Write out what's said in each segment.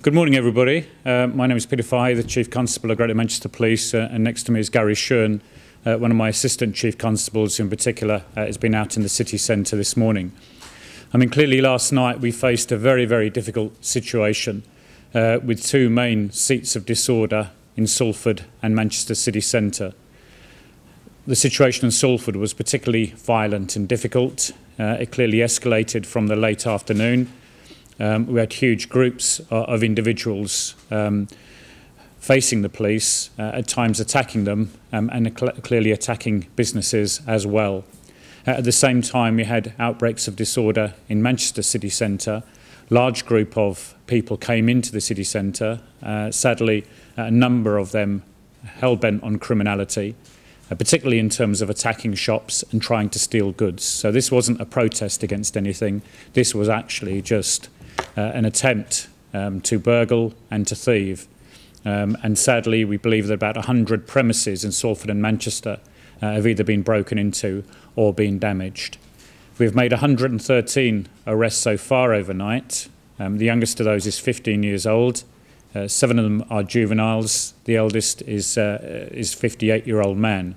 Good morning, everybody. My name is Peter Fahy, the Chief Constable of Greater Manchester Police, and next to me is Gary Shearn, one of my Assistant Chief Constables, who in particular has been out in the city centre this morning. I mean, clearly last night we faced a very, very difficult situation with two main seats of disorder in Salford and Manchester city centre. The situation in Salford was particularly violent and difficult. It clearly escalated from the late afternoon. We had huge groups of individuals facing the police, at times attacking them and clearly attacking businesses as well. At the same time, we had outbreaks of disorder in Manchester city centre. Large group of people came into the city centre. Sadly, a number of them hell-bent on criminality, particularly in terms of attacking shops and trying to steal goods. So this wasn't a protest against anything. This was actually just an attempt to burgle and to thieve. And sadly, we believe that about 100 premises in Salford and Manchester have either been broken into or been damaged. We've made 113 arrests so far overnight. The youngest of those is 15 years old. 7 of them are juveniles. The eldest is 58-year-old man.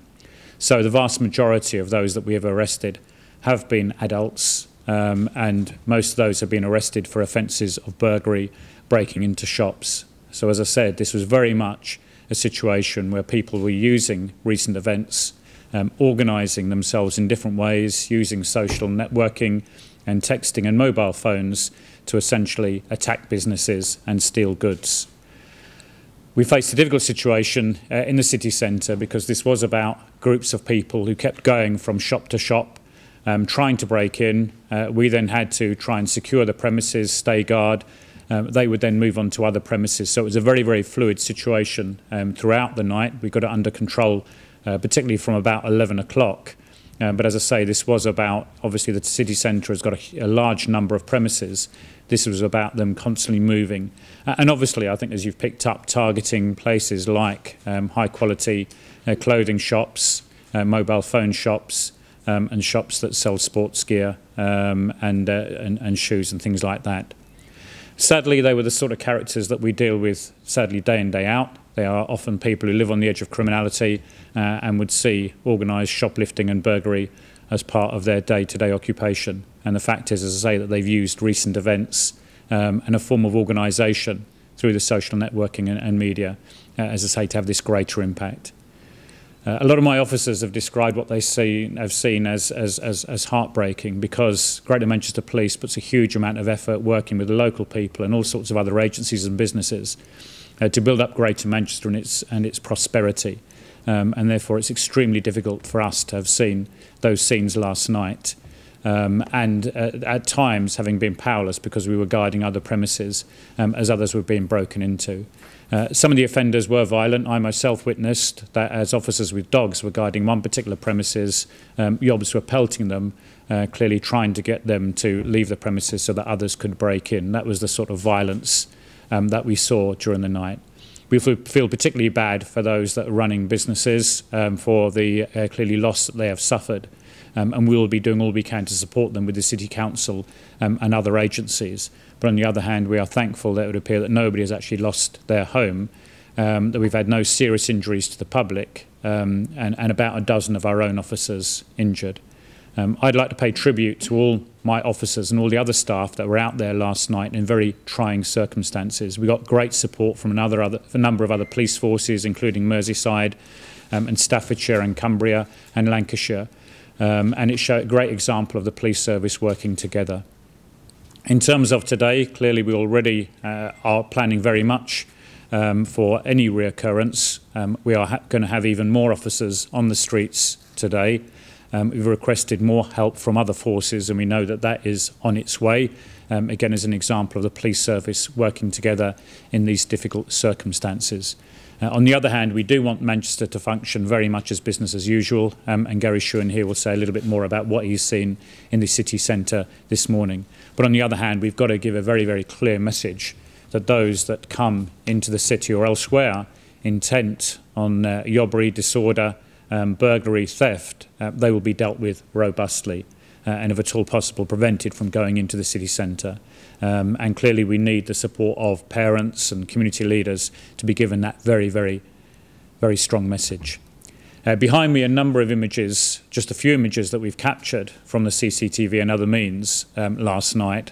So the vast majority of those that we have arrested have been adults, and most of those have been arrested for offences of burglary, breaking into shops. So as I said, this was very much a situation where people were using recent events, organising themselves in different ways, using social networking and texting and mobile phones to essentially attack businesses and steal goods. We faced a difficult situation in the city centre because this was about groups of people who kept going from shop to shop, trying to break in. We then had to try and secure the premises, stay guard. They would then move on to other premises. So it was a very, very fluid situation throughout the night. We got it under control, particularly from about 11 o'clock. But as I say, this was about, obviously the city centre has got a large number of premises. This was about them constantly moving. And obviously, I think as you've picked up, targeting places like high quality clothing shops, mobile phone shops, and shops that sell sports gear and shoes and things like that. Sadly, they were the sort of characters that we deal with, sadly, day in, day out. They are often people who live on the edge of criminality and would see organised shoplifting and burglary as part of their day-to-day occupation. And the fact is, as I say, that they've used recent events and a form of organisation through the social networking and media, as I say, to have this greater impact. A lot of my officers have described what they have seen as heartbreaking, because Greater Manchester Police puts a huge amount of effort working with the local people and all sorts of other agencies and businesses to build up Greater Manchester and its prosperity. And therefore it's extremely difficult for us to have seen those scenes last night. And at times having been powerless because we were guarding other premises as others were being broken into. Some of the offenders were violent. I myself witnessed that as officers with dogs were guarding one particular premises, yobs were pelting them, clearly trying to get them to leave the premises so that others could break in. That was the sort of violence that we saw during the night. We feel particularly bad for those that are running businesses for the clearly loss that they have suffered. And we will be doing all we can to support them with the City Council and other agencies. But on the other hand, we are thankful that it would appear that nobody has actually lost their home, that we've had no serious injuries to the public, and about a dozen of our own officers injured. I'd like to pay tribute to all my officers and all the other staff that were out there last night in very trying circumstances. We got great support from a number of other police forces, including Merseyside and Staffordshire and Cumbria and Lancashire. And it showed a great example of the police service working together. In terms of today, clearly we already are planning very much for any reoccurrence. We are going to have even more officers on the streets today. We've requested more help from other forces, and we know that that is on its way, again as an example of the police service working together in these difficult circumstances. On the other hand, we do want Manchester to function very much as business as usual, and Gary Shearn here will say a little bit more about what he's seen in the city centre this morning. But on the other hand, we've got to give a very, very clear message that those that come into the city or elsewhere intent on yobbery, disorder, burglary, theft, they will be dealt with robustly. and if at all possible prevented from going into the city centre. And clearly we need the support of parents and community leaders to be given that very, very, very strong message. Behind me, a number of images, just a few images that we've captured from the CCTV and other means last night.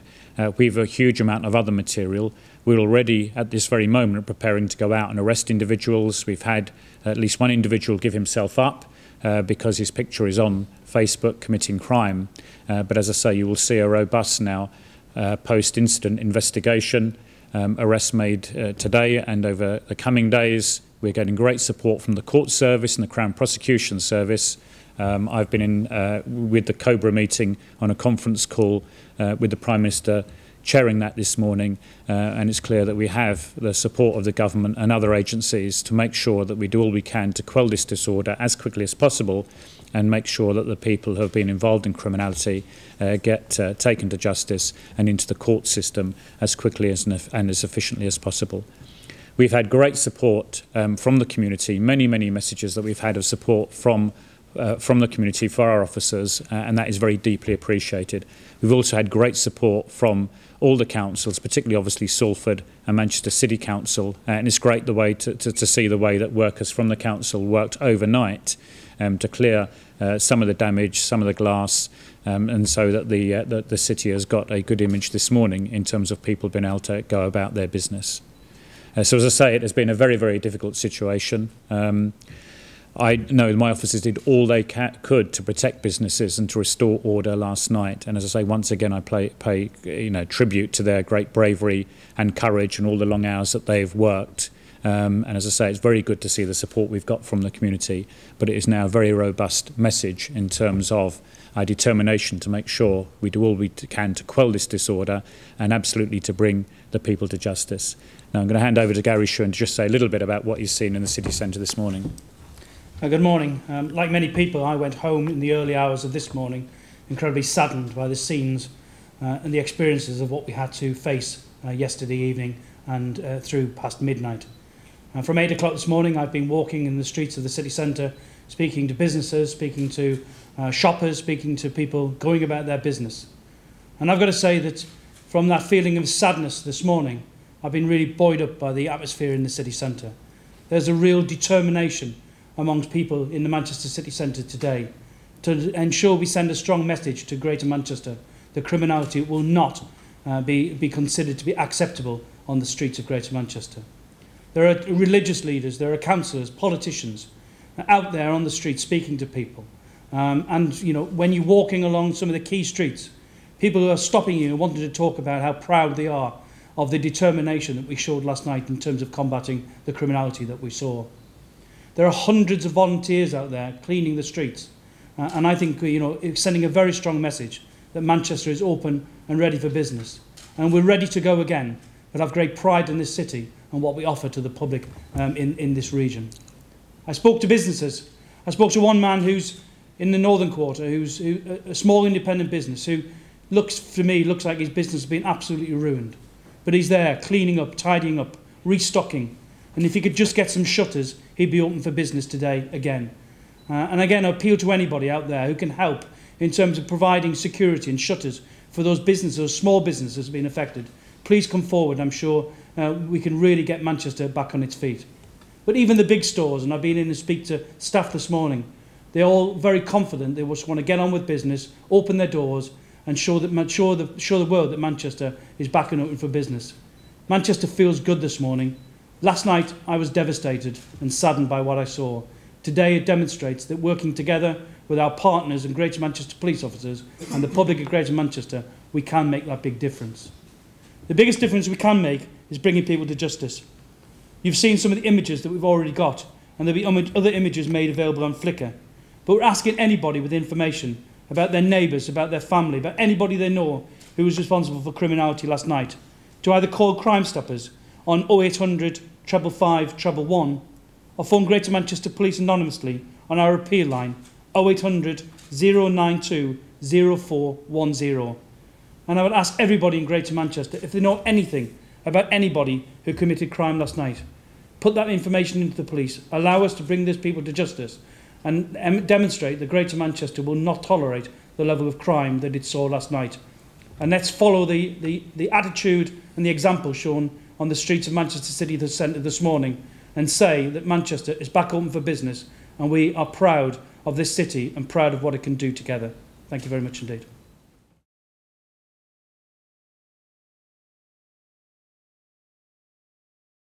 We have a huge amount of other material. We're already, at this very moment, preparing to go out and arrest individuals. We've had at least one individual give himself up because his picture is on Facebook committing crime. But as I say, you will see a robust now post-incident investigation, arrests made today and over the coming days. We're getting great support from the Court Service and the Crown Prosecution Service. I've been in with the COBRA meeting on a conference call with the Prime Minister chairing that this morning, and it's clear that we have the support of the government and other agencies to make sure that we do all we can to quell this disorder as quickly as possible and make sure that the people who have been involved in criminality get taken to justice and into the court system as quickly and as efficiently as possible. We've had great support from the community, many messages that we've had of support from the community for our officers, and that is very deeply appreciated. We've also had great support from all the councils, particularly obviously Salford and Manchester City Council, and it's great the way to see the way that workers from the council worked overnight to clear some of the damage, some of the glass, and so that the city has got a good image this morning in terms of people being able to go about their business. So as I say, it has been a very difficult situation. I know my officers did all they could to protect businesses and to restore order last night. And as I say, once again, I pay tribute to their great bravery and courage and all the long hours that they've worked. And as I say, it's very good to see the support we've got from the community. But it is now a very robust message in terms of our determination to make sure we do all we can to quell this disorder and absolutely to bring the people to justice. Now I'm going to hand over to Gary Shun to just say a little bit about what he's seen in the city centre this morning. Good morning. Like many people, I went home in the early hours of this morning incredibly saddened by the scenes and the experiences of what we had to face yesterday evening and through past midnight. From 8 o'clock this morning, I've been walking in the streets of the city centre, speaking to businesses, speaking to shoppers, speaking to people going about their business. And I've got to say that from that feeling of sadness this morning, I've been really buoyed up by the atmosphere in the city centre. There's a real determination amongst people in the Manchester city centre today to ensure we send a strong message to Greater Manchester that criminality will not be considered to be acceptable on the streets of Greater Manchester. There are religious leaders, there are councillors, politicians out there on the streets speaking to people. And you know, when you're walking along some of the key streets, people who are stopping you and wanting to talk about how proud they are of the determination that we showed last night in terms of combating the criminality that we saw. There are hundreds of volunteers out there cleaning the streets. And I think, you know, it's sending a very strong message that Manchester is open and ready for business. And we're ready to go again, but have great pride in this city and what we offer to the public in this region. I spoke to businesses. I spoke to one man who's in the Northern Quarter, who's a small independent business, who looks like his business has been absolutely ruined. But he's there, cleaning up, tidying up, restocking. And if he could just get some shutters, he'd be open for business today again. And again, I appeal to anybody out there who can help in terms of providing security and shutters for those businesses, those small businesses that have been affected. Please come forward. I'm sure we can really get Manchester back on its feet. But even the big stores, and I've been in and speak to staff this morning, they're all very confident. They just want to get on with business, open their doors, and show the world that Manchester is back and open for business. Manchester feels good this morning. Last night, I was devastated and saddened by what I saw. Today, it demonstrates that working together with our partners and Greater Manchester police officers and the public of Greater Manchester, we can make that big difference. The biggest difference we can make is bringing people to justice. You've seen some of the images that we've already got, and there'll be other images made available on Flickr. But we're asking anybody with information about their neighbours, about their family, about anybody they know who was responsible for criminality last night, to either call Crime Stoppers on 0800 555 111 or phone Greater Manchester Police anonymously on our appeal line 0800 092 0410. And I would ask everybody in Greater Manchester if they know anything about anybody who committed crime last night. Put that information into the police. Allow us to bring these people to justice and demonstrate that Greater Manchester will not tolerate the level of crime that it saw last night. And let's follow the attitude and the example shown on the streets of Manchester City Centre this morning and say that Manchester is back open for business and we are proud of this city and proud of what it can do together. Thank you very much indeed.